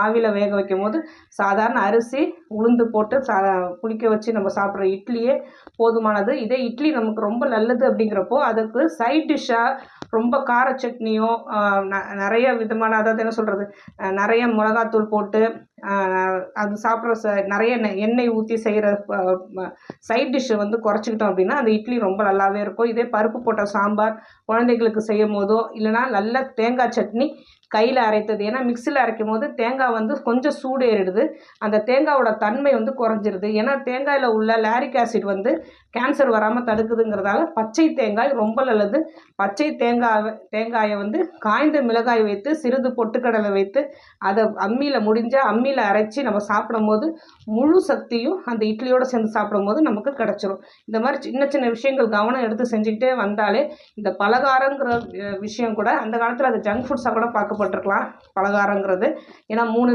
ஆவியில் வேக வைக்கும் போது சாதாரண அரிசி உளுந்து போட்டு புளிக்க வச்சு நம்ம சாப்பிட்ற இட்லியே போதுமானது. இதே இட்லி நமக்கு ரொம்ப நல்லது அப்படிங்கிறப்போ அதுக்கு சைட் டிஷ்ஷாக ரொம்ப கார சட்னியோ நிறைய விதமான, அதாவது என்ன சொல்கிறது, நிறைய மிளகாத்தூள் போட்டு அது சாப்பிட்ற நிறைய எண்ணெய் ஊற்றி செய்கிற சைட் டிஷ்ஷை வந்து குறைச்சிக்கிட்டோம் அப்படின்னா அந்த இட்லி ரொம்ப நல்லாவே இருக்கும். இதே பருப்பு போட்ட சாம்பார் குழந்தைகளுக்கு செய்யும் போதோ இல்லைனா நல்ல தேங்காய் சட்னி கையில் அரைத்தது, ஏன்னா மிக்சியில் அரைக்கும் போது தேங்காய் வந்து கொஞ்சம் சூடு ஏறிடுது, அந்த தேங்காயோட தன்மை வந்து குறைஞ்சிருது. ஏன்னா தேங்காயில் உள்ள லாரிக் ஆசிட் வந்து கேன்சர் வராமல் தடுக்குதுங்கிறதால பச்சை தேங்காய் ரொம்ப நல்லது. பச்சை தேங்காயை வந்து காய்ந்த மிளகாய் வைத்து சிறிது பொட்டுக்கடலை வைத்து அதை அம்மியில் அரைச்சி நம்ம சாப்பிடும் போது முழு சக்தியும் அந்த இட்லியோடு சேர்ந்து சாப்பிடும்போது நமக்கு கிடச்சிரும். இந்த மாதிரி சின்ன சின்ன விஷயங்கள் கவனம் எடுத்து செஞ்சுக்கிட்டே வந்தாலே இந்த பலகாரங்கிற விஷயம் கூட அந்த காலத்தில் அது ஜங்க் ஃபுட்ஸாக கூட பார்க்கப்பட்டிருக்கலாம் பலகாரங்கிறது. ஏன்னா 3